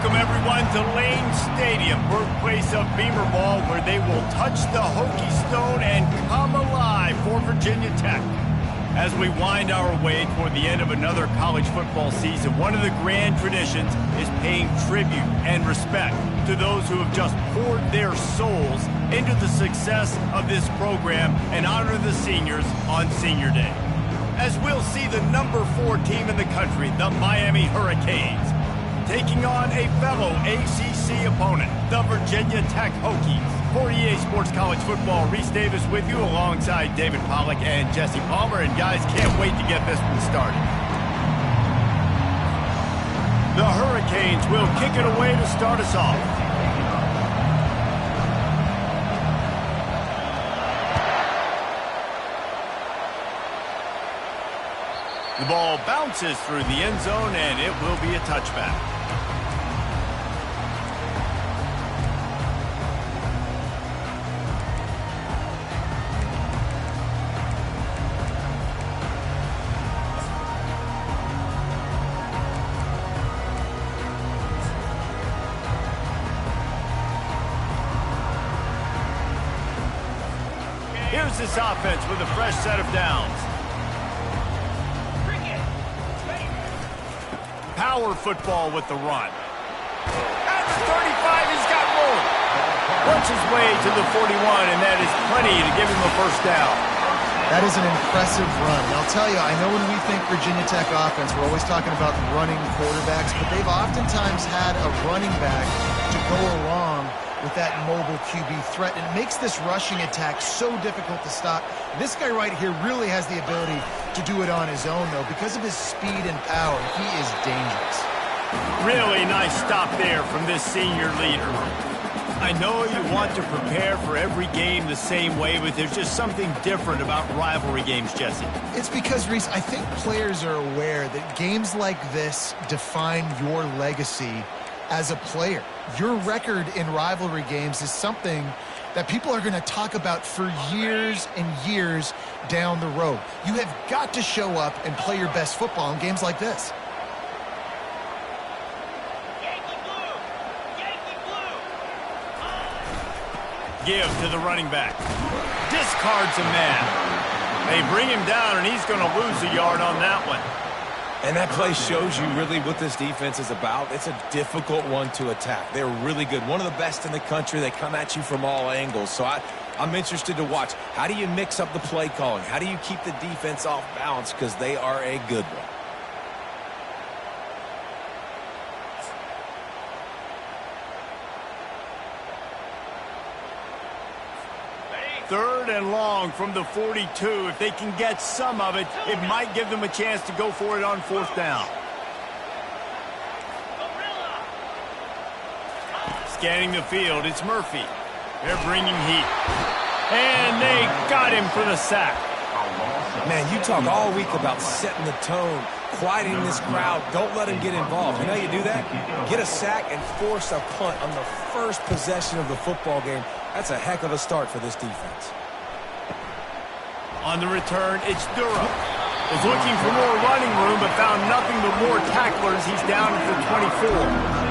Welcome, everyone, to Lane Stadium, birthplace of Beamer Ball, where they will touch the Hokie Stone and come alive for Virginia Tech. As we wind our way toward the end of another college football season, one of the grand traditions is paying tribute and respect to those who have just poured their souls into the success of this program and honor the seniors on Senior Day. As we'll see the number 4 team in the country, the Miami Hurricanes, taking on a fellow ACC opponent, the Virginia Tech Hokies. For EA Sports College Football, Reese Davis with you alongside David Pollack and Jesse Palmer. And guys, can't wait to get this one started. The Hurricanes will kick it away to start us off. The ball bounces through the end zone, and it will be a touchback. Here's this offense with a fresh set of downs. Power football with the run. At the 35, he's got room. Works his way to the 41, and that is plenty to give him a first down. That is an impressive run. And I'll tell you, I know when we think Virginia Tech offense, we're always talking about running quarterbacks, but they've oftentimes had a running back to go along with that mobile QB threat. And it makes this rushing attack so difficult to stop. This guy right here really has the ability to do it on his own, though. Because of his speed and power, he is dangerous. Really nice stop there from this senior leader. I know you want to prepare for every game the same way, but there's just something different about rivalry games, Jesse. It's because, Reese, I think players are aware that games like this define your legacy as a player. Your record in rivalry games is something that people are going to talk about for years and years down the road. You have got to show up and play your best football in games like this. Give to the running back. Discards a man. They bring him down, and he's going to lose a yard on that one. And that play shows you really what this defense is about. It's a difficult one to attack. They're really good. One of the best in the country. They come at you from all angles. So I'm interested to watch. How do you mix up the play calling? How do you keep the defense off balance? Because they are a good one. Third and long from the 42. If they can get some of it, it might give them a chance to go for it on fourth down. Scanning the field, it's Murphy. They're bringing heat. And they got him for the sack. Man, you talk all week about setting the tone, quieting this crowd. Don't let him get involved. You know how you do that? Get a sack and force a punt on the first possession of the football game. That's a heck of a start for this defense. On the return, it's Durham. Was looking for more running room, but found nothing but more tacklers. He's down at the 24.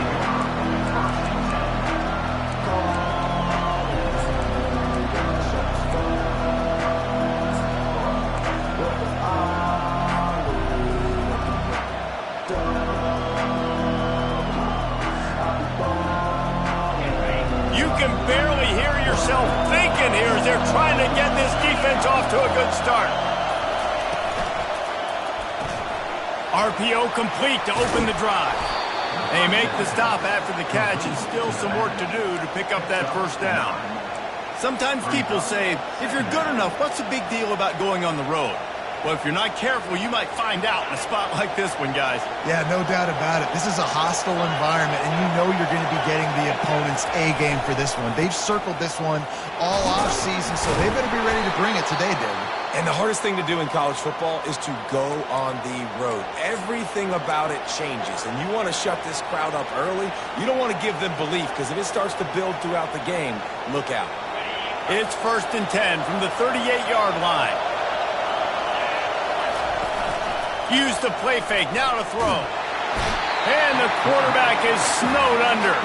Barely hear yourself thinking here as they're trying to get this defense off to a good start. RPO complete to open the drive. They make the stop after the catch, and still some work to do to pick up that first down. Sometimes people say, if you're good enough, what's the big deal about going on the road? Well, if you're not careful, you might find out in a spot like this one, guys. Yeah, no doubt about it. This is a hostile environment, and you know you're going to be getting the opponent's A game for this one. They've circled this one all offseason, so they better be ready to bring it today, David. And the hardest thing to do in college football is to go on the road. Everything about it changes, and you want to shut this crowd up early. You don't want to give them belief, because if it starts to build throughout the game, look out. It's 1st and 10 from the 38-yard line. Use the play fake, now to throw. And the quarterback is snowed under.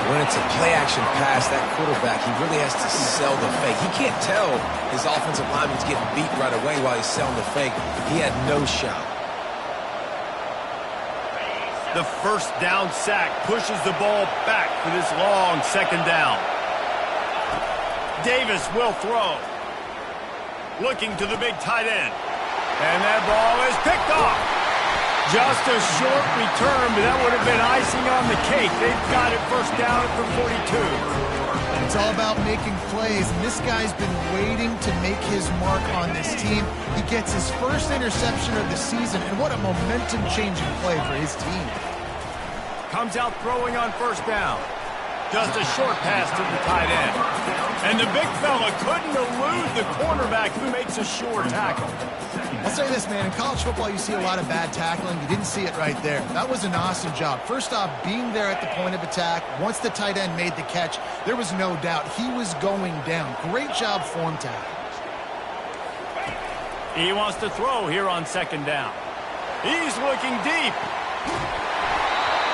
When it's a play-action pass, that quarterback, he really has to sell the fake. He can't tell his offensive lineman's getting beat right away while he's selling the fake. He had no shot. The first down sack pushes the ball back for this long second down. Davis will throw. Looking to the big tight end. And that ball is picked off. Just a short return, but that would have been icing on the cake. They've got it first down for 42. It's all about making plays, and this guy's been waiting to make his mark on this team. He gets his first interception of the season, and what a momentum-changing play for his team. Comes out throwing on first down. Just a short pass to the tight end. And the big fella couldn't elude the cornerback who makes a sure tackle. I'll say this, man. In college football, you see a lot of bad tackling. You didn't see it right there. That was an awesome job. First off, being there at the point of attack. Once the tight end made the catch, there was no doubt he was going down. Great job form tackle. He wants to throw here on second down. He's looking deep.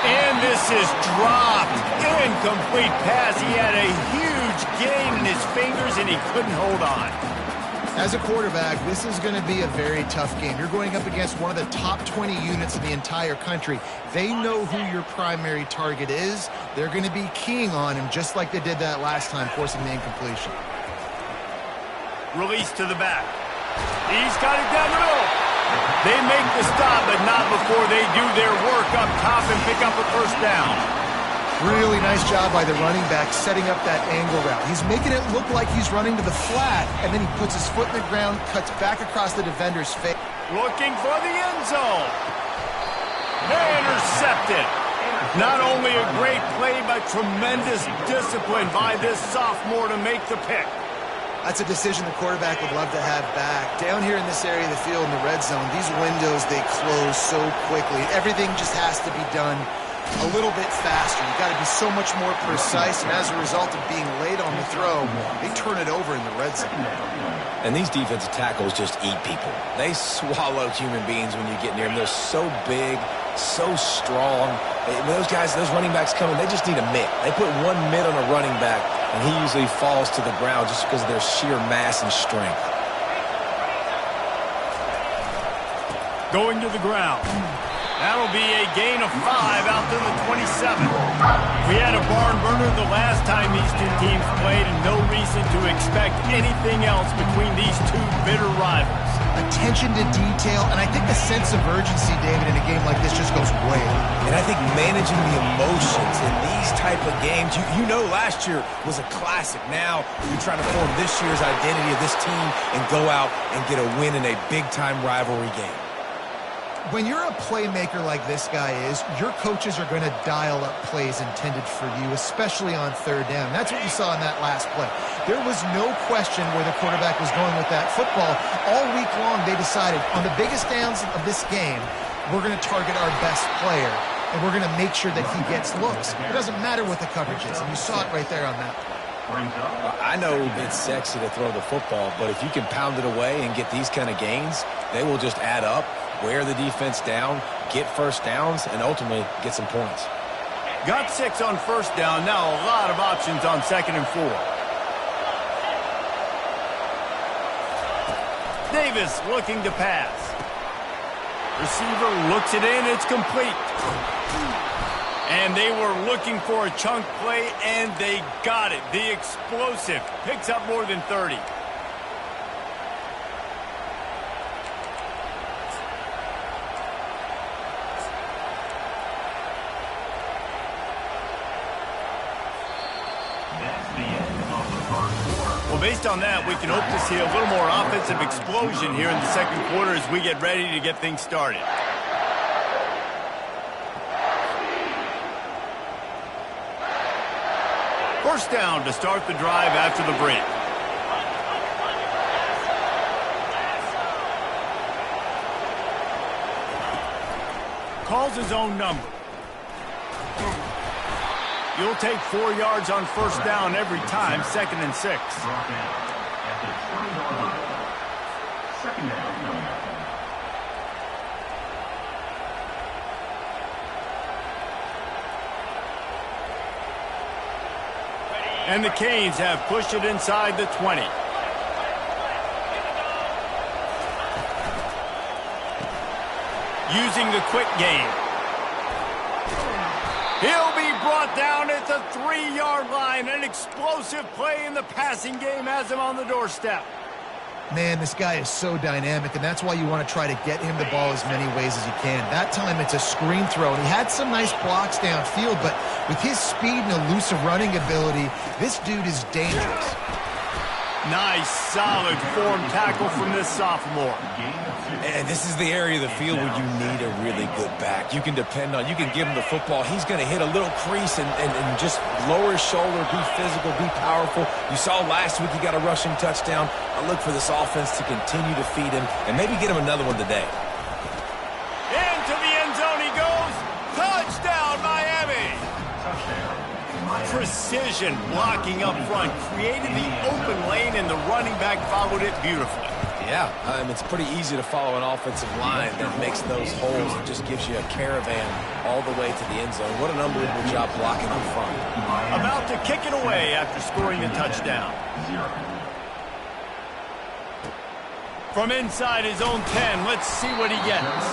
And this is dropped. Incomplete pass. He had a huge gain in his fingers, and he couldn't hold on. As a quarterback, this is going to be a very tough game. You're going up against one of the top 20 units in the entire country. They know who your primary target is. They're going to be keying on him just like they did that last time, forcing the incompletion. Release to the back. He's got it down the middle. They make the stop, but not before they do their work up top and pick up a first down. Really nice job by the running back setting up that angle route. He's making it look like he's running to the flat, and then he puts his foot in the ground, cuts back across the defender's face. Looking for the end zone. Intercepted. Not only a great play, but tremendous discipline by this sophomore to make the pick. That's a decision the quarterback would love to have back. Down here in this area of the field in the red zone, these windows, they close so quickly. Everything just has to be done a little bit faster. You've got to be so much more precise, and as a result of being late on the throw, they turn it over in the red zone. And these defensive tackles just eat people. They swallow human beings when you get near them. They're so big, so strong. When those guys, those running backs come in, they just need a mitt. They put one mitt on a running back, and he usually falls to the ground just because of their sheer mass and strength. Going to the ground. That'll be a gain of 5 out to the 27. We had a barn burner the last time these two teams played, and no reason to expect anything else between these two bitter rivals. Attention to detail, and I think the sense of urgency, David, in a game like this just goes way up. And I think managing the emotions in these type of games, you know last year was a classic. Now you're trying to form this year's identity of this team and go out and get a win in a big-time rivalry game. When you're a playmaker like this guy is, your coaches are going to dial up plays intended for you, especially on third down. That's what you saw in that last play. There was no question where the quarterback was going with that football. All week long, they decided on the biggest downs of this game, we're going to target our best player, and we're going to make sure that he gets looks. It doesn't matter what the coverage is, and you saw it right there on that play. I know it's sexy to throw the football, but if you can pound it away and get these kind of gains, they will just add up, wear the defense down, get first downs, and ultimately get some points. Got 6 on first down. Now a lot of options on 2nd and 4. Davis looking to pass. Receiver looks it in. It's complete. And they were looking for a chunk play, and they got it. The explosive picks up more than 30. Well, based on that, we can hope to see a little more offensive explosion here in the second quarter as we get ready to get things started. First down to start the drive after the break. Calls his own number. You'll take 4 yards on first down every time, 2nd and 6. And the Canes have pushed it inside the 20. Using the quick game. He'll be brought down at the 3-yard line. An explosive play in the passing game has him on the doorstep. Man, this guy is so dynamic, and that's why you want to try to get him the ball as many ways as you can. That time it's a screen throw, and he had some nice blocks downfield, but with his speed and elusive running ability, this dude is dangerous. Nice, solid form tackle from this sophomore. And this is the area of the field where you need a really good back. You can depend on, you can give him the football. He's going to hit a little crease and just lower his shoulder, be physical, be powerful. You saw last week he got a rushing touchdown. I look for this offense to continue to feed him and maybe get him another one today. Into the end zone he goes. Touchdown, Miami. Precision blocking up front, created the open lane, and the running back followed it beautifully. Yeah, it's pretty easy to follow an offensive line that makes those holes and just gives you a caravan all the way to the end zone. What an unbelievable job blocking up front. About to kick it away after scoring the touchdown. From inside his own 10, let's see what he gets.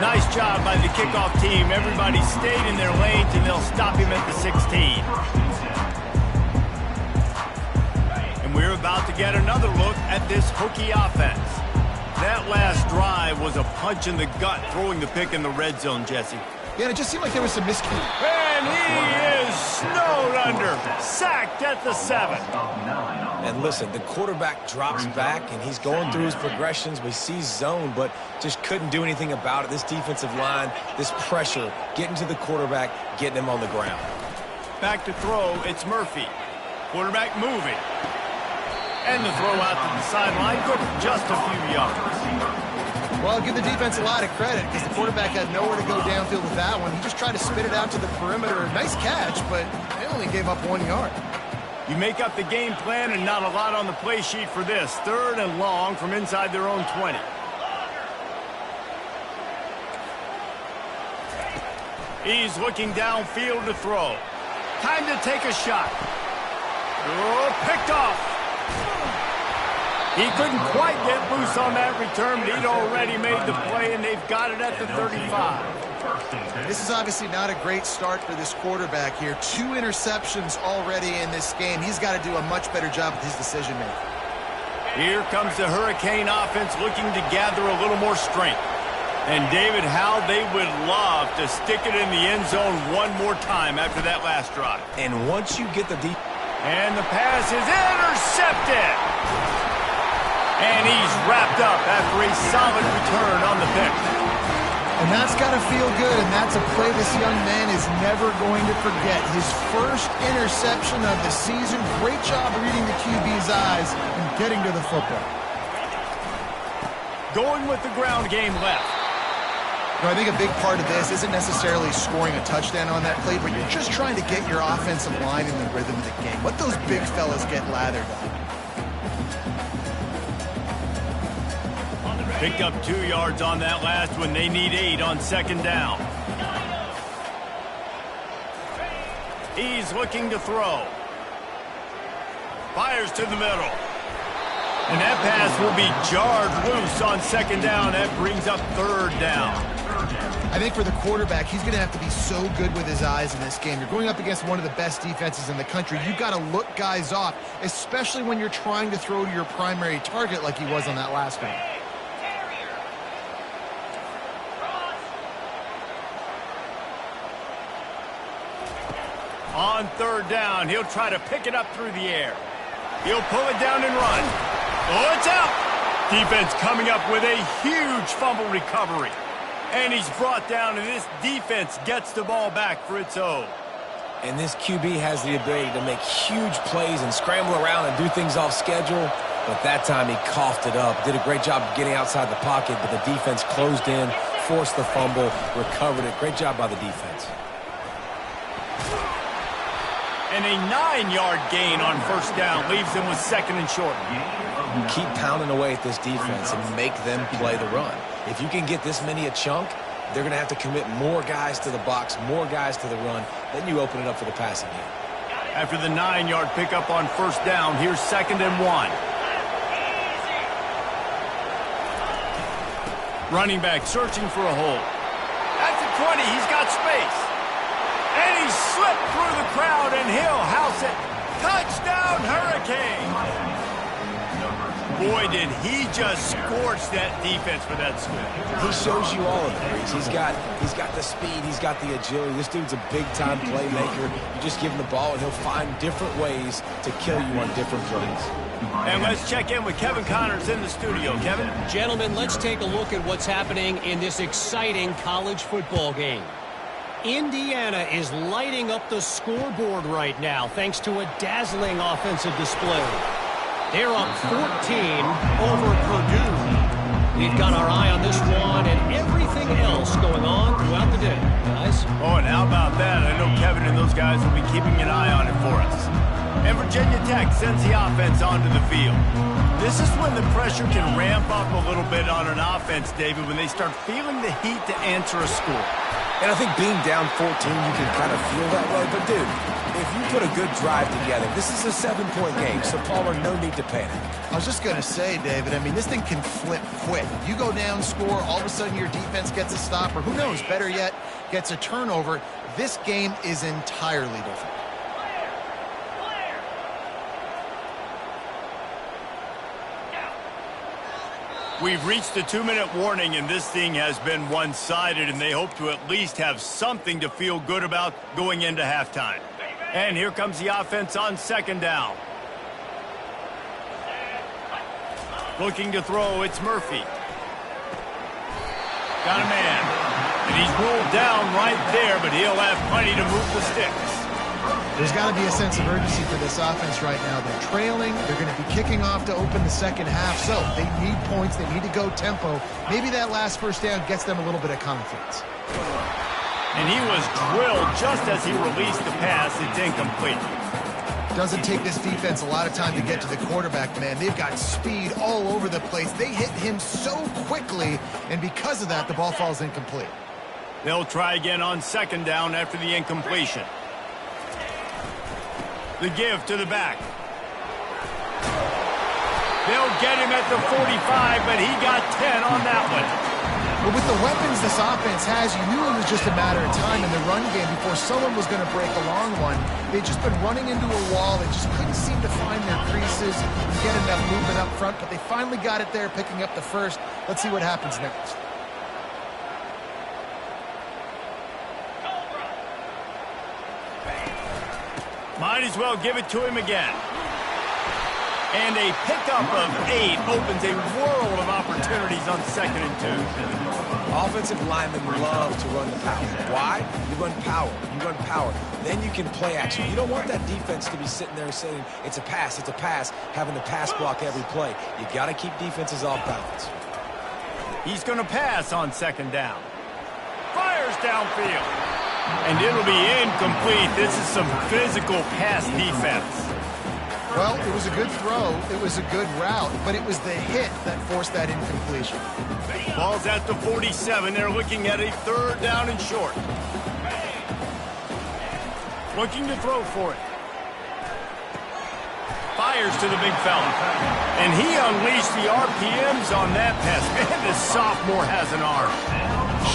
Nice job by the kickoff team. Everybody stayed in their lanes, and they'll stop him at the 16. And we're about to get another look at this Hokie offense. That last drive was a punch in the gut, throwing the pick in the red zone, Jesse. Yeah, and it just seemed like there was some miscommunication. And he is snowed under, sacked at the 7. And listen, the quarterback drops back, and he's going through his progressions. We see zone, but just couldn't do anything about it. This defensive line, this pressure, getting to the quarterback, getting him on the ground. Back to throw, it's Murphy. Quarterback moving. And the throw out to the sideline, good for just a few yards. Well, I'll give the defense a lot of credit because the quarterback had nowhere to go downfield with that one. He just tried to spit it out to the perimeter. Nice catch, but they only gave up 1 yard. You make up the game plan and not a lot on the play sheet for this. 3rd and long from inside their own 20. He's looking downfield to throw. Time to take a shot. Oh, picked off. He couldn't quite get loose on that return, but he'd already made the play, and they've got it at the 35. This is obviously not a great start for this quarterback here. 2 interceptions already in this game. He's got to do a much better job with his decision-making. Here comes the Hurricane offense looking to gather a little more strength. And David, how they would love to stick it in the end zone one more time after that last drive. And once you get the deep... And the pass is intercepted. And he's wrapped up after a solid return on the pick. And that's got to feel good, and that's a play this young man is never going to forget. His first interception of the season. Great job reading the QB's eyes and getting to the football. Going with the ground game left. I think a big part of this isn't necessarily scoring a touchdown on that play, but you're just trying to get your offensive line in the rhythm of the game. Let those big fellas get lathered up. Picked up 2 yards on that last one. They need 8 on 2nd down. He's looking to throw. Fires to the middle. And that pass will be jarred loose on 2nd down. That brings up 3rd down. I think for the quarterback, he's going to have to be so good with his eyes in this game. You're going up against one of the best defenses in the country. You've got to look guys off, especially when you're trying to throw to your primary target like he was on that last one. On 3rd down, he'll try to pick it up through the air. He'll pull it down and run. Oh, it's out! Defense coming up with a huge fumble recovery. And he's brought down, and this defense gets the ball back for its own. And this QB has the ability to make huge plays and scramble around and do things off schedule. But that time he coughed it up. Did a great job of getting outside the pocket, but the defense closed in, forced the fumble, recovered it. Great job by the defense. And a 9-yard gain on 1st down leaves them with 2nd and short. Keep pounding away at this defense and make them play the run. If you can get this many a chunk, they're going to have to commit more guys to the box, more guys to the run. Then you open it up for the passing game. After the 9-yard pickup on first down, here's 2nd and 1. Running back searching for a hole. At the 20, he's got space. And he slipped through the crowd, and he'll house it. Touchdown, Hurricane! Boy, did he just scorch that defense for that score. He shows you all of it. He's got the speed. He's got the agility. This dude's a big-time playmaker. You just give him the ball, and he'll find different ways to kill you on different plays. And let's check in with Kevin Connors in the studio. Kevin? Gentlemen, let's take a look at what's happening in this exciting college football game. Indiana is lighting up the scoreboard right now thanks to a dazzling offensive display. They're up 14 over Purdue. We've got our eye on this one and everything else going on throughout the day, guys. Oh, and how about that? I know Kevin and those guys will be keeping an eye on it for us. And Virginia Tech sends the offense onto the field. This is when the pressure can ramp up a little bit on an offense, David, when they start feeling the heat to answer a score. And I think being down 14, you can kind of feel that way. But, dude, if you put a good drive together, this is a 7-point game, so, Palmer, no need to panic. I was just going to say, David, I mean, this thing can flip quick. You go down, score, all of a sudden your defense gets a stop, or who knows, better yet, gets a turnover. This game is entirely different. We've reached the 2-minute warning, and this thing has been one-sided, and they hope to at least have something to feel good about going into halftime. And here comes the offense on 2nd down. Looking to throw, it's Murphy. Got a man. And he's ruled down right there, but he'll have plenty to move the sticks. There's got to be a sense of urgency for this offense right now. They're trailing. They're going to be kicking off to open the second half. So they need points. They need to go tempo. Maybe that last first down gets them a little bit of confidence. And he was drilled just as he released the pass. It's incomplete. Doesn't take this defense a lot of time to get to the quarterback, man. They've got speed all over the place. They hit him so quickly, and because of that, the ball falls incomplete. They'll try again on 2nd down after the incompletion. The give to the back. They'll get him at the 45, but he got 10 on that one. But with the weapons this offense has, you knew it was just a matter of time in the run game before someone was going to break a long one. They'd just been running into a wall. They just couldn't seem to find their creases and get enough movement up front, but they finally got it there, picking up the first. Let's see what happens next. Might as well give it to him again. And a pickup of 8 opens a world of opportunities on 2nd and 2. Offensive linemen love to run the power. Why? You run power. You run power. Then you can play action. You don't want that defense to be sitting there saying, it's a pass, having to pass block every play. You got to keep defenses off balance. He's going to pass on 2nd down. Fires downfield. And it'll be incomplete. This is some physical pass defense. Well, it was a good throw. It was a good route, but it was the hit that forced that incompletion. Ball's at the 47. They're looking at a 3rd down and short. Looking to throw for it. Fires to the big fella. And he unleashed the RPMs on that pass. Man, this sophomore has an arm.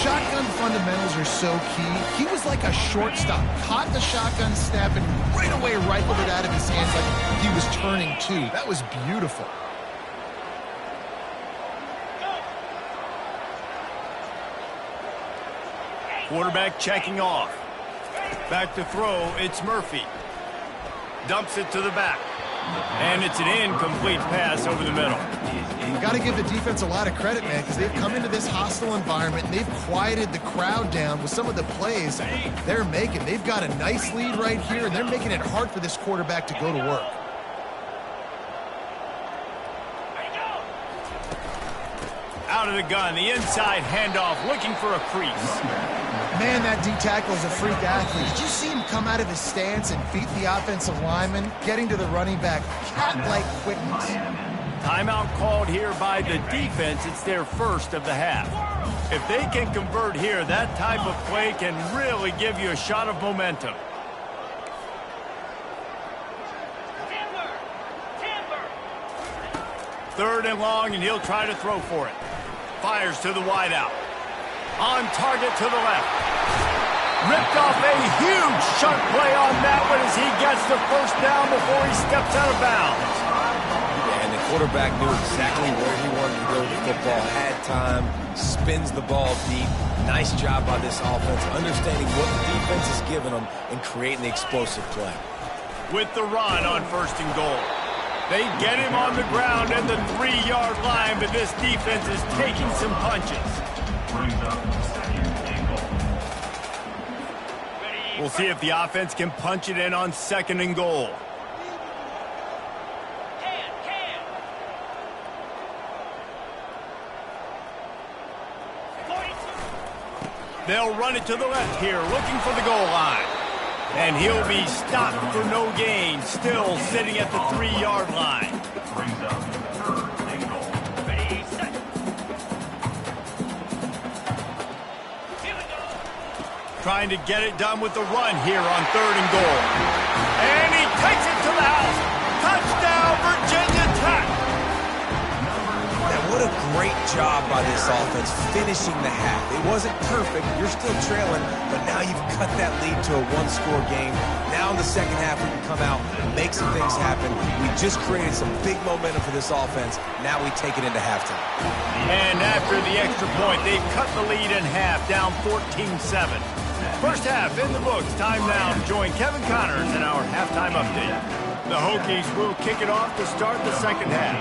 Shotgun fundamentals are so key. He was like a shortstop. Caught the shotgun snap and right away rifled it out of his hands like he was turning two. That was beautiful. Quarterback checking off. Back to throw, it's Murphy. Dumps it to the back. And it's an incomplete pass over the middle. You got to give the defense a lot of credit, man, because they've come into this hostile environment and they've quieted the crowd down with some of the plays they're making. They've got a nice lead right here, and they're making it hard for this quarterback to go to work. Out of the gun, the inside handoff, looking for a crease. Man, that D-tackle is a freak athlete. Did you see him come out of his stance and beat the offensive lineman, getting to the running back? Cat-like quickness. Timeout called here by the defense. It's their first of the half. If they can convert here, that type of play can really give you a shot of momentum. 3rd and long, and he'll try to throw for it. Fires to the wideout. On target to the left. Ripped off a huge chunk play on that one as he gets the 1st down before he steps out of bounds. And the quarterback knew exactly where he wanted to go with the football, had time, spins the ball deep. Nice job by this offense, understanding what the defense is giving them and creating the explosive play. With the run on 1st and goal. They get him on the ground at the 3-yard line, but this defense is taking some punches. We'll see if the offense can punch it in on 2nd and goal. They'll run it to the left here, looking for the goal line. And he'll be stopped for no gain, still sitting at the 3-yard line. Trying to get it done with the run here on 3rd and goal. And he takes it to the house. Touchdown, Virginia Tech. And what a great job by this offense finishing the half. It wasn't perfect. You're still trailing, but now you've cut that lead to a 1-score game. Now in the 2nd half, we can come out, make some things happen. We just created some big momentum for this offense. Now we take it into halftime. And after the extra point, they've cut the lead in half, down 14-7. 1st half in the books. Time now to join Kevin Connors in our halftime update. The Hokies will kick it off to start the 2nd half.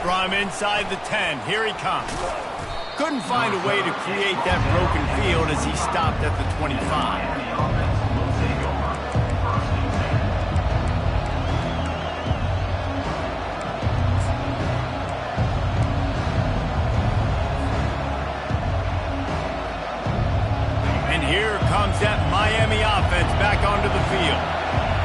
From inside the 10, here he comes. Couldn't find a way to create that broken field as he stopped at the 25. Here comes that Miami offense back onto the field.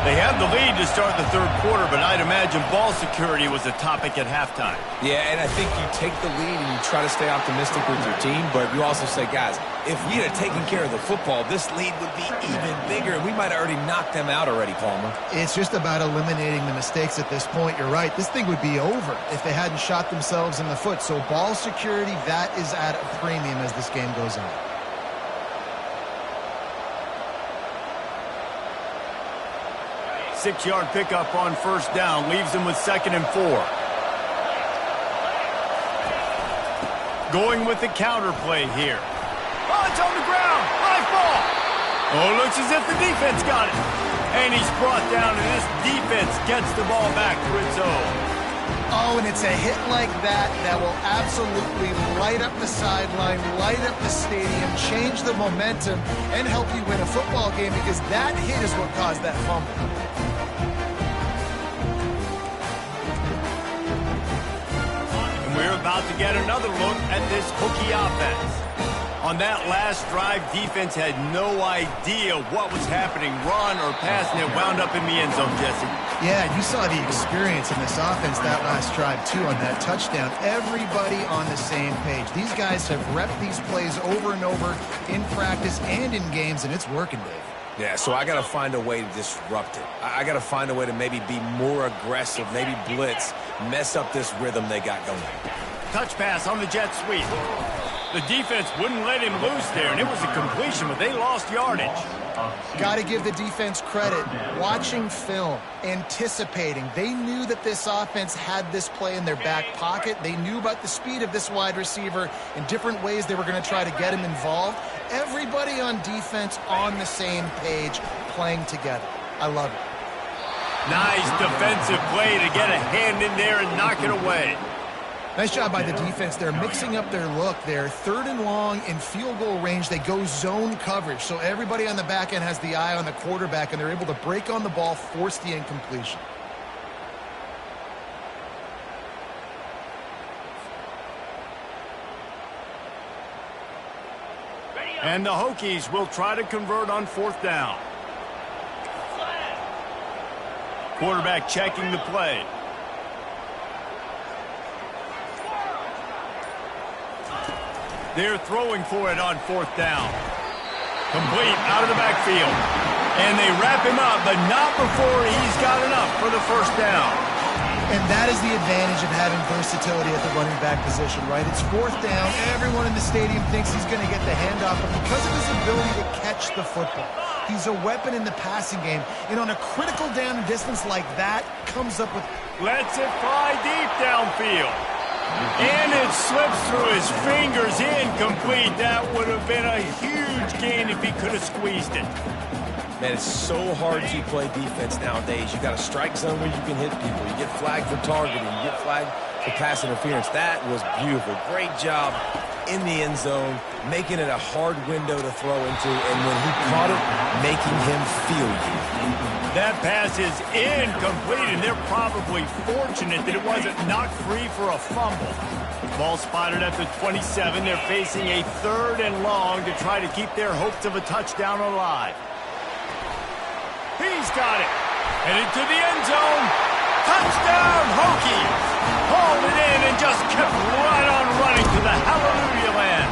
They have the lead to start the 3rd quarter, but I'd imagine ball security was a topic at halftime. Yeah, and I think you take the lead and you try to stay optimistic with your team, but you also say, guys, if we had taken care of the football, this lead would be even bigger, and we might have already knocked them out already, Palmer. It's just about eliminating the mistakes at this point. You're right. This thing would be over if they hadn't shot themselves in the foot. So ball security, that is at a premium as this game goes on. 6-yard pickup on 1st down. Leaves them with 2nd and 4. Going with the counter play here. Oh, it's on the ground. High ball. Oh, looks as if the defense got it. And he's brought down, and this defense gets the ball back to its own. Oh, and it's a hit like that that will absolutely light up the sideline, light up the stadium, change the momentum, and help you win a football game because that hit is what caused that fumble. We're about to get another look at this Hokie offense. On that last drive, defense had no idea what was happening, run or pass, and it wound up in the end zone, Jesse. Yeah, you saw the experience in this offense that last drive, too, on that touchdown. Everybody on the same page. These guys have repped these plays over and over in practice and in games, and it's working, Dave. Yeah, so I got to find a way to disrupt it. I got to find a way to maybe be more aggressive, maybe blitz, mess up this rhythm they got going. Touch pass on the jet sweep. The defense wouldn't let him loose there, and it was a completion, but they lost yardage. Got to give the defense credit. Watching film, anticipating. They knew that this offense had this play in their back pocket. They knew about the speed of this wide receiver and different ways they were going to try to get him involved. Everybody on defense on the same page, playing together. I love it. Nice defensive play to get a hand in there and knock it away. Nice job by the defense. They're mixing up their look. They're 3rd and long in field goal range. They go zone coverage. So everybody on the back end has the eye on the quarterback, and they're able to break on the ball, force the incompletion. And the Hokies will try to convert on 4th down. Quarterback checking the play. They're throwing for it on 4th down. Complete out of the backfield. And they wrap him up, but not before he's got enough for the first down. And that is the advantage of having versatility at the running back position, right? It's fourth down. Everyone in the stadium thinks he's going to get the handoff, but because of his ability to catch the football, he's a weapon in the passing game. And on a critical down and distance like that, comes up with... Lets it fly deep downfield. And it slips through his fingers, incomplete. That would have been a huge gain if he could have squeezed it. Man, it's so hard to play defense nowadays. You got a strike zone where you can hit people. You get flagged for targeting. You get flagged for pass interference. That was beautiful. Great job in the end zone, making it a hard window to throw into, and when he caught it, making him feel you. That pass is incomplete, and they're probably fortunate that it wasn't knocked free for a fumble. Ball spotted at the 27. They're facing a 3rd and long to try to keep their hopes of a touchdown alive. He's got it. Headed to the end zone. Touchdown, Hokies. Hauled it in and just kept right on running to the hallelujah land.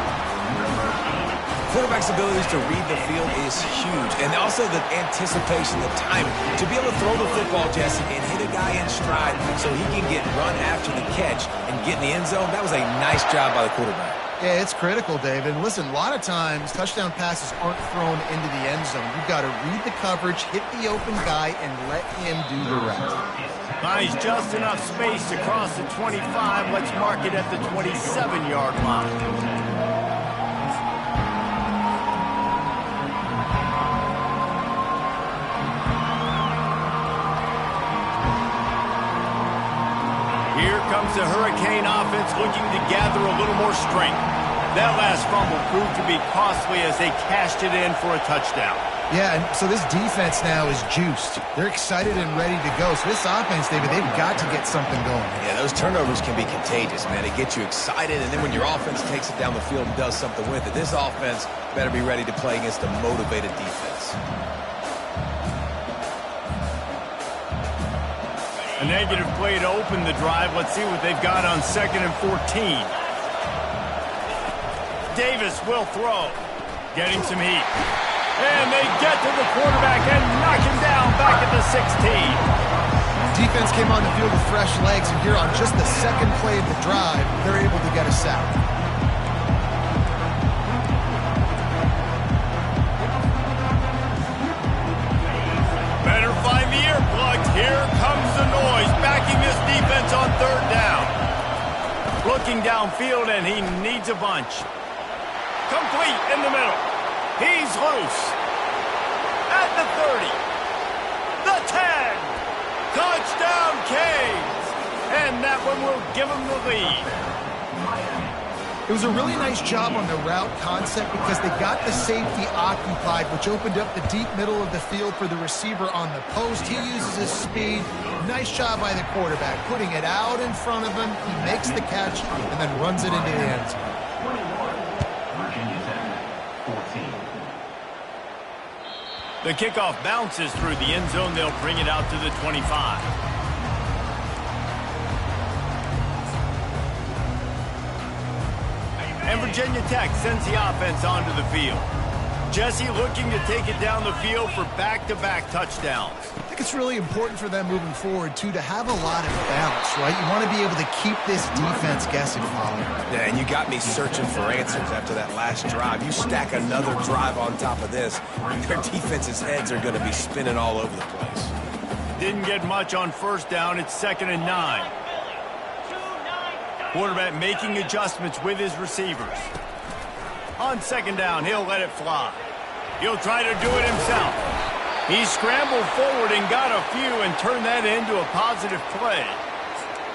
Quarterback's abilities to read the field is huge. And also the anticipation, the timing. To be able to throw the football, Jesse, and hit a guy in stride so he can get run after the catch and get in the end zone, that was a nice job by the quarterback. Yeah, it's critical, David. Listen, a lot of times touchdown passes aren't thrown into the end zone. You've got to read the coverage, hit the open guy, and let him do the rest. Nice, just enough space to cross the 25. Let's mark it at the 27-yard line. Here comes the Hurricane offense looking to gather a little more strength. That last fumble proved to be costly as they cashed it in for a touchdown. Yeah, and so this defense now is juiced. They're excited and ready to go. So this offense, David, they've got to get something going. Yeah, those turnovers can be contagious, man. They get you excited, and then when your offense takes it down the field and does something with it, this offense better be ready to play against a motivated defense. A negative play to open the drive. Let's see what they've got on 2nd and 14. Davis will throw. Getting some heat. And they get to the quarterback and knock him down back at the 16. Defense came on the field with fresh legs, and here on just the second play of the drive, they're able to get a sack. Better find the earplugs. Here comes the noise, backing this defense on 3rd down. Looking downfield, and he needs a bunch. Complete in the middle. He's loose. At the 30. The 10. Touchdown, Canes. And that one will give him the lead. It was a really nice job on the route concept because they got the safety occupied, which opened up the deep middle of the field for the receiver on the post. He uses his speed. Nice job by the quarterback, putting it out in front of him. He makes the catch and then runs it into the end zone. The kickoff bounces through the end zone. They'll bring it out to the 25. And Virginia Tech sends the offense onto the field. Jesse looking to take it down the field for back-to-back touchdowns. I think it's really important for them moving forward, too, to have a lot of balance, right? You want to be able to keep this defense guessing, Holly. Yeah, and you got me searching for answers after that last drive. You stack another drive on top of this, their defense's heads are going to be spinning all over the place. Didn't get much on 1st down. It's 2nd and 9. Quarterback making adjustments with his receivers. On 2nd down, he'll let it fly. He'll try to do it himself. He scrambled forward and got a few and turned that into a positive play.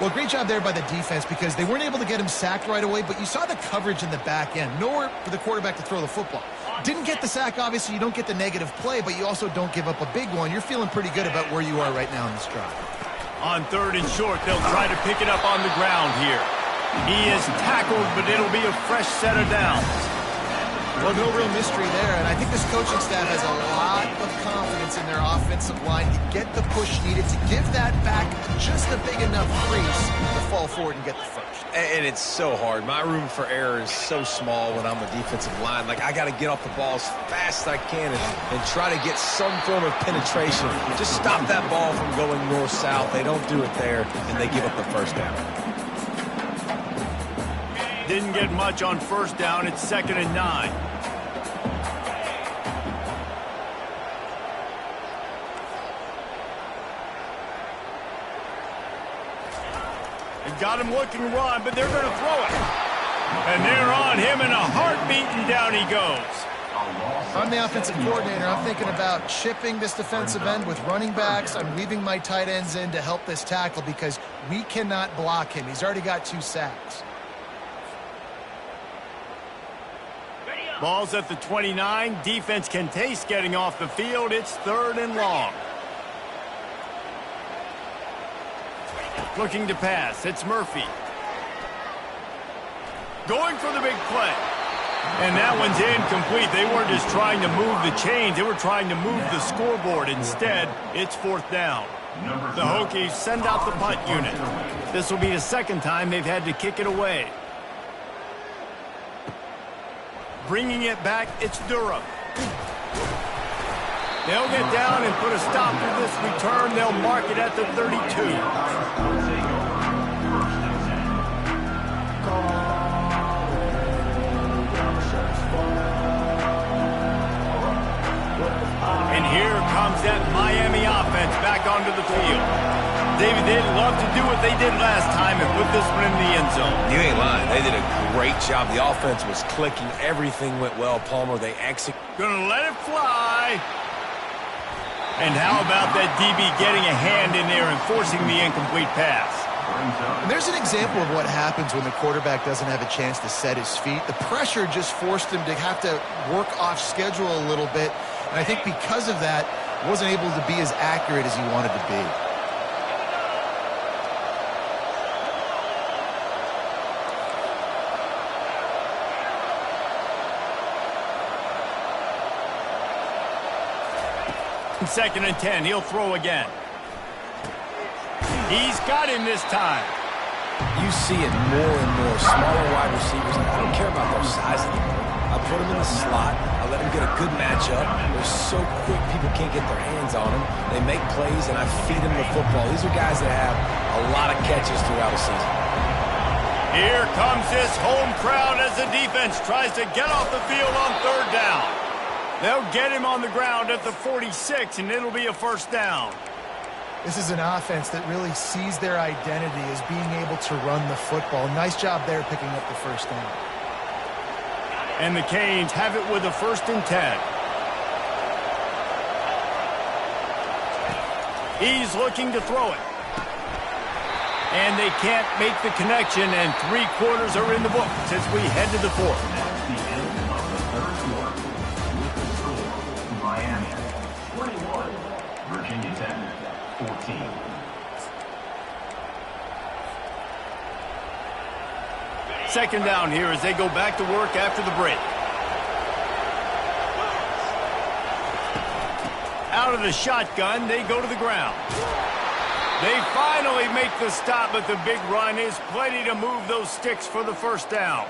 Well, great job there by the defense because they weren't able to get him sacked right away, but you saw the coverage in the back end. Nowhere for the quarterback to throw the football. Didn't get the sack, obviously. You don't get the negative play, but you also don't give up a big one. You're feeling pretty good about where you are right now in this drive. On 3rd and short, they'll try to pick it up on the ground here. He is tackled, but it'll be a fresh set of downs. Well, no real mystery there, and I think this coaching staff has a lot of confidence in their offensive line to get the push needed to give that back just a big enough crease to fall forward and get the first. And it's so hard. My room for error is so small when I'm a defensive line. Like, I got to get off the ball as fast as I can and try to get some form of penetration. Just stop that ball from going north-south. They don't do it there, and they give up the first down. Didn't get much on first down. It's 2nd and 9. They got him looking to run, but they're going to throw it. And they're on him in a heartbeat, and down he goes. I'm the offensive coordinator. I'm thinking about chipping this defensive end with running backs. I'm leaving my tight ends in to help this tackle because we cannot block him. He's already got 2 sacks. Ball's at the 29. Defense can taste getting off the field. It's 3rd and long. Looking to pass. It's Murphy. Going for the big play. And that one's incomplete. They weren't just trying to move the chains. They were trying to move the scoreboard. Instead, it's 4th down. The Hokies send out the punt unit. This will be the 2nd time they've had to kick it away. Bringing it back, it's Durham. They'll get down and put a stop to this return. They'll mark it at the 32. And here comes that Miami offense back onto the field. David, they'd love to do what they did last time and put this one in the end zone. You ain't lying. They did a great job. The offense was clicking. Everything went well, Palmer. They Gonna let it fly. And how about that DB getting a hand in there and forcing the incomplete pass? And there's an example of what happens when the quarterback doesn't have a chance to set his feet. The pressure just forced him to have to work off schedule a little bit. And I think because of that, wasn't able to be as accurate as he wanted to be. Second and 10, he'll throw again. He's got him this time. You see it more and more. Smaller wide receivers. I don't care about their size anymore. I put them in the slot. I let them get a good matchup. They're so quick, people can't get their hands on them. They make plays, and I feed them the football. These are guys that have a lot of catches throughout a season. Here comes this home crowd as the defense tries to get off the field on 3rd down. They'll get him on the ground at the 46, and it'll be a first down. This is an offense that really sees their identity as being able to run the football. Nice job there picking up the first down. And the Canes have it with a 1st and 10. He's looking to throw it. And they can't make the connection, and 3 quarters are in the books as we head to the 4th. Miami, 21, Virginia Tech, 14. Second down here as they go back to work after the break. Out of the shotgun, they go to the ground. They finally make the stop, but the big run is plenty to move those sticks for the first down.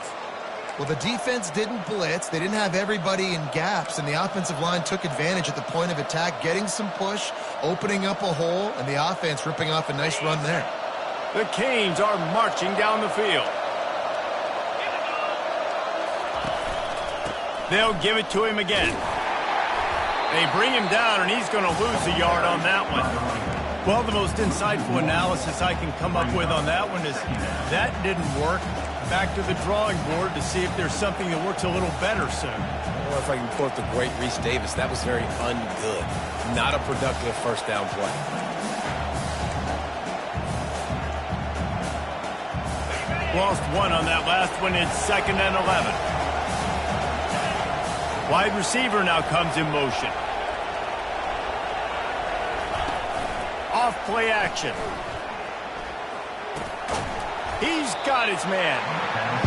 Well, the defense didn't blitz. They didn't have everybody in gaps, and the offensive line took advantage at the point of attack, getting some push, opening up a hole, and the offense ripping off a nice run there. The Canes are marching down the field. They'll give it to him again. They bring him down, and he's going to lose a yard on that one. Well, the most insightful analysis I can come up with on that one is that didn't work. Back to the drawing board to see if there's something that works a little better soon. Or if I can quote the great Reese Davis, that was very ungood. Not a productive first down play. Lost 1 on that last one. It's 2nd and 11. Wide receiver now comes in motion. Off play action. He's got his man.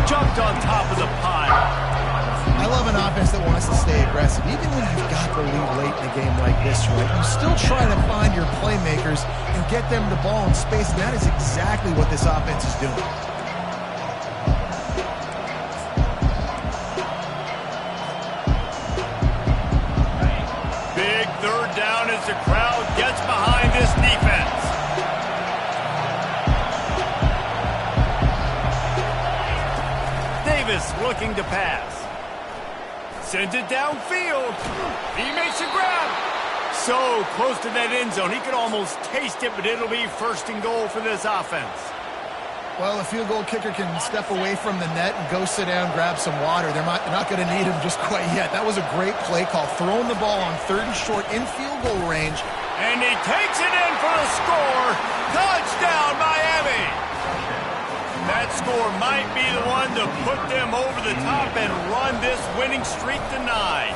Jumped on top of the pile. I love an offense that wants to stay aggressive. Even when you've got the lead late in a game like this, right, you still try to find your playmakers and get them the ball in space, and that is exactly what this offense is doing. Big third down as the crowd gets behind this defense. Davis looking to pass. Sends it downfield. He makes a grab. So close to that end zone. He could almost taste it, but it'll be first and goal for this offense. Well, a field goal kicker can step away from the net and go sit down, grab some water. They're not going to need him just quite yet. That was a great play call. Throwing the ball on 3rd and short in field goal range. And he takes it in for the score. Touchdown, Miami. That score might be the one to put them over the top and run this winning streak to 9.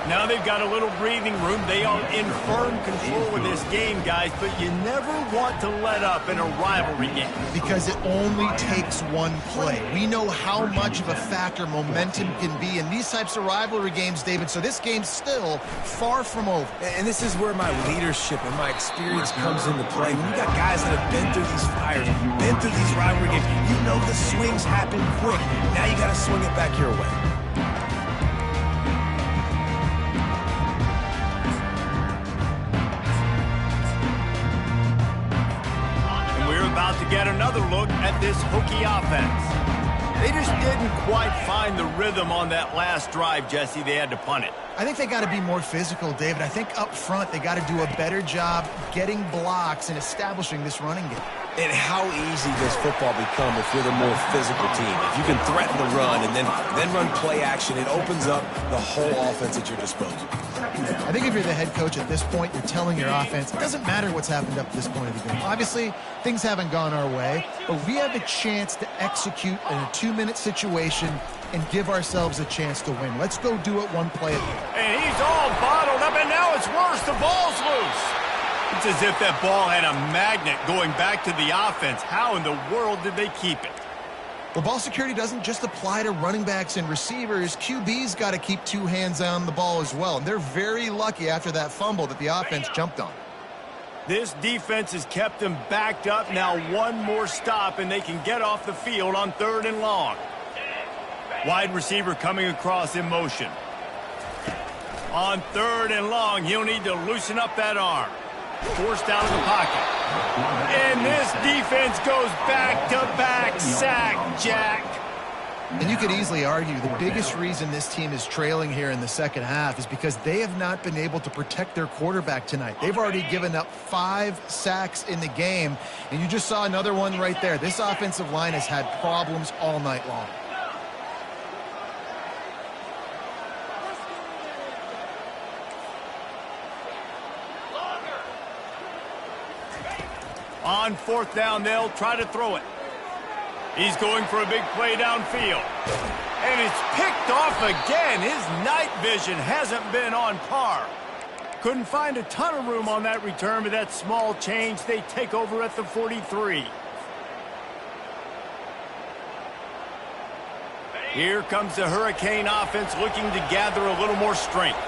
Now they've got a little breathing room. They are in firm control of this game, guys, but you never want to let up in a rivalry game. Because it only takes one play. We know how much of a factor momentum can be in these types of rivalry games, David, so this game's still far from over. And this is where my leadership and my experience comes into play. When you got guys that have been through these fires, been through these rivalry games, you know the swings happen quick. Now you got to swing it back your way. About to get another look at this Hokie offense. They just didn't quite find the rhythm on that last drive, Jesse. They had to punt it. I think they got to be more physical, David. I think up front they got to do a better job getting blocks and establishing this running game. And how easy does football become if you're the more physical team? If you can threaten the run and then run play action, it opens up the whole offense at your disposal. I think if you're the head coach at this point, you're telling your offense, it doesn't matter what's happened up to this point of the game. Obviously, things haven't gone our way, but we have a chance to execute in a 2-minute situation and give ourselves a chance to win. Let's go do it one play at a time. And he's all bottled up, and now it's worse. The ball's loose. It's as if that ball had a magnet going back to the offense. How in the world did they keep it? Well, ball security doesn't just apply to running backs and receivers. QB's got to keep 2 hands on the ball as well. And they're very lucky after that fumble that the offense jumped on. This defense has kept them backed up. Now one more stop, and they can get off the field on 3rd and long. Wide receiver coming across in motion. On 3rd and long, he'll need to loosen up that arm. Forced out of the pocket. And this defense goes back-to-back sack, Jack. And you could easily argue the biggest reason this team is trailing here in the second half is because they have not been able to protect their quarterback tonight. They've already given up 5 sacks in the game, and you just saw another one right there. This offensive line has had problems all night long. On 4th down, they'll try to throw it. He's going for a big play downfield. And it's picked off again. His night vision hasn't been on par. Couldn't find a ton of room on that return, but that small change, they take over at the 43. Here comes the Hurricane offense looking to gather a little more strength.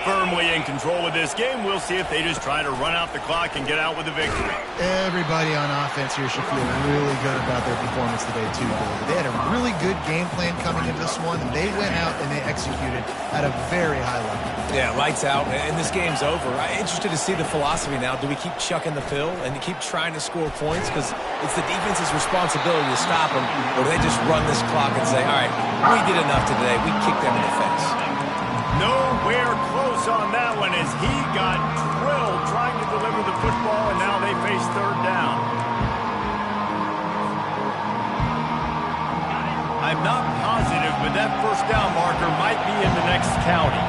Firmly in control of this game. We'll see if they just try to run out the clock and get out with a victory. Everybody on offense here should feel really good about their performance today, too. They had a really good game plan coming into this one, and they went out and they executed at a very high level. Yeah, lights out, and this game's over. I'm interested to see the philosophy now. Do we keep chucking the pill and keep trying to score points? Because it's the defense's responsibility to stop them, or do they just run this clock and say, all right, we did enough today. We kicked them in the face. Nowhere close on that one as he got drilled trying to deliver the football, and now they face 3rd down. I'm not positive, but that 1st down marker might be in the next county.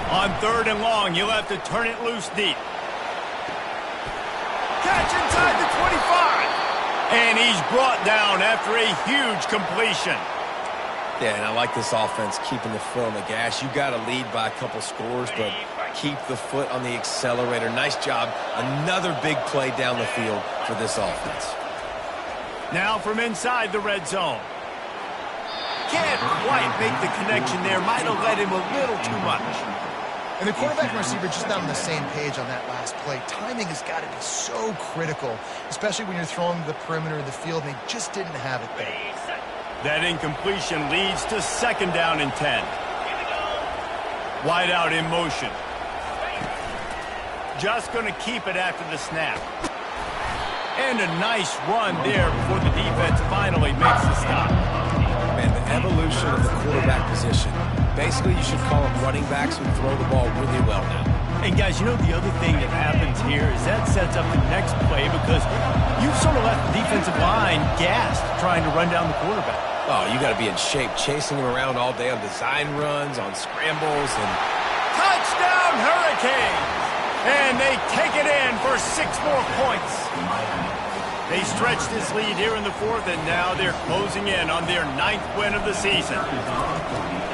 On 3rd and long, you'll have to turn it loose deep. Catch inside the 25. And he's brought down after a huge completion. Yeah, and I like this offense keeping the foot on the gas. You got to lead by a couple scores, but keep the foot on the accelerator. Nice job. Another big play down the field for this offense. Now from inside the red zone. can't quite make the connection there. Might have led him a little too much. And the quarterback and receiver just not on the same page on that last play. Timing has got to be so critical, especially when you're throwing the perimeter of the field. They just didn't have it there. That incompletion leads to 2nd down and 10. Wide out in motion. Just going to keep it after the snap. And a nice run there before the defense finally makes the stop. Man, the evolution of the quarterback position. Basically, you should call them running backs who throw the ball really well now. And guys, you know the other thing that happens here is that sets up the next play because you've sort of left the defensive line gassed trying to run down the quarterback. Oh, you got to be in shape, chasing him around all day on design runs, on scrambles, and Touchdown, Hurricanes! And they take it in for 6 more points. They stretch this lead here in the 4th, and now they're closing in on their 9th win of the season.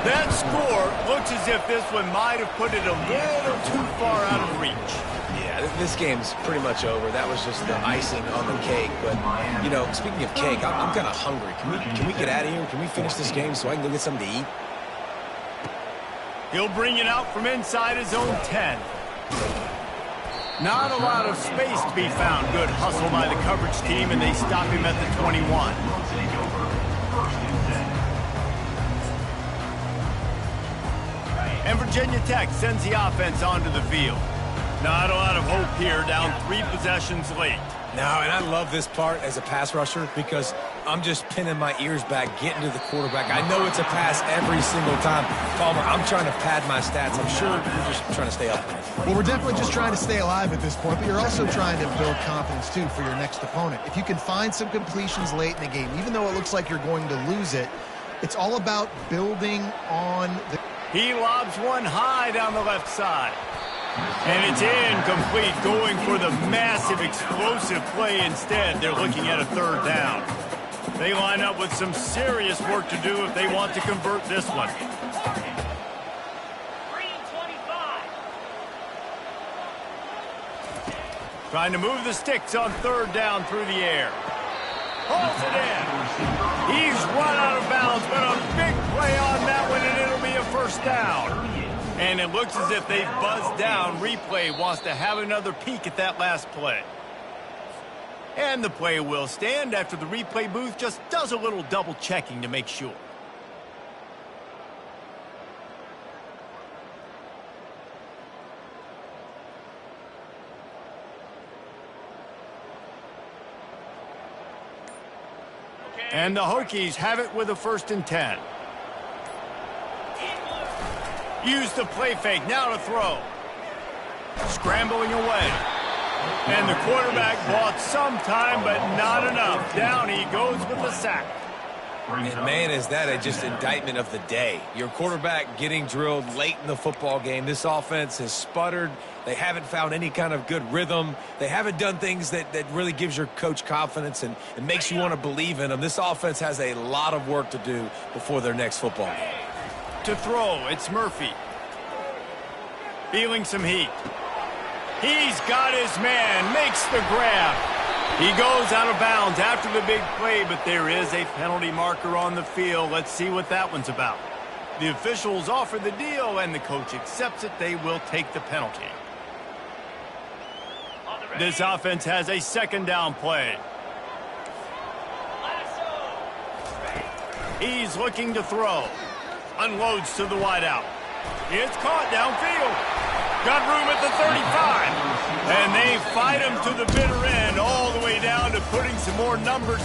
That score looks as if this one might have put it a little too far out of reach. yeah, this game's pretty much over. That was just the icing on the cake. But, you know, speaking of cake, I'm kind of hungry. Can we get out of here? Can we finish this game so I can go get something to eat? He'll bring it out from inside his own 10. Not a lot of space to be found. Good hustle by the coverage team, and they stop him at the 21. And Virginia Tech sends the offense onto the field. Not a lot of hope here, down 3 possessions late. No, and I love this part as a pass rusher because I'm just pinning my ears back, getting to the quarterback. I know it's a pass every single time. Palmer, I'm trying to pad my stats. I'm sure you're just trying to stay up there. Well, we're definitely just trying to stay alive at this point, but you're also trying to build confidence, too, for your next opponent. If you can find some completions late in the game, even though it looks like you're going to lose it, it's all about building on the... He lobs one high down the left side. And it's incomplete, going for the massive explosive play instead. They're looking at a 3rd down. They line up with some serious work to do if they want to convert this one. Trying to move the sticks on 3rd down through the air. Pulls it in. He's run out of bounds, but a big play on that one, and it'll be a 1st down. And it looks as if they've buzzed down. Replay wants to have another peek at that last play. And the play will stand after the replay booth just does a little double checking to make sure. And the Hokies have it with a 1st and 10. Use the play fake, now to throw. Scrambling away. And the quarterback bought some time, but not enough. Down he goes with the sack. And man, is that just indictment of the day. Your quarterback getting drilled late in the football game. This offense has sputtered. They haven't found any kind of good rhythm. They haven't done things that really gives your coach confidence and it makes you want to believe in them. This offense has a lot of work to do before their next football game. To throw, it's Murphy. Feeling some heat. He's got his man, makes the grab. He goes out of bounds after the big play, but there is a penalty marker on the field. Let's see what that one's about. The officials offer the deal, and the coach accepts it. They will take the penalty. This offense has a 2nd down play. He's looking to throw. Unloads to the wideout. It's caught downfield. Got room at the 35. And they fight him to the bitter end all the way down to putting some more numbers